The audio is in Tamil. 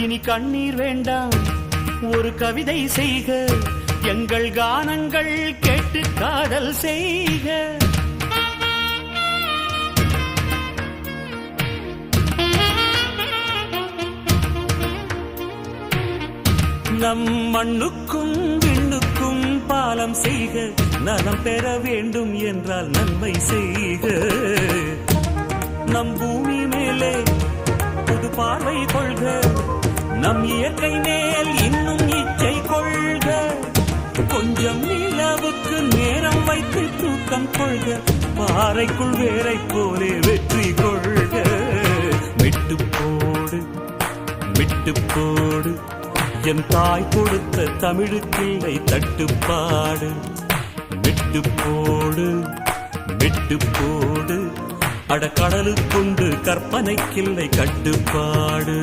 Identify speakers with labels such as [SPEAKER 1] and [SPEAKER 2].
[SPEAKER 1] இனி கண்ணீர் வேண்டாம், ஒரு கவிதை செய்க, எங்கள் கானங்கள் கேட்டு காதல் செய்க. நம் மண்ணுக்கும் விண்ணுக்கும் பாலம் செய்க, நலம் பெற வேண்டும் என்றால் நன்மை செய்க. நம் பூமி மேலே புது பார்வை கொள்க, நம் இயற்கை மேல் இன்னும் இச்சை கொள்க. கொஞ்சம் நிலவுக்கு நேரம் வைத்து தூக்கம் கொள்க, பாறைக்குள் வேரை போலே வெற்றி கொள்க. விட்டு போடு விட்டு போடு, என் தாய் கொடுத்த தமிழுக்கில்லை தட்டுப்பாடு. விட்டு போடு விட்டு போடு, அடக்கடலுக்குண்டு கற்பனைக்கில்லை கட்டுப்பாடு.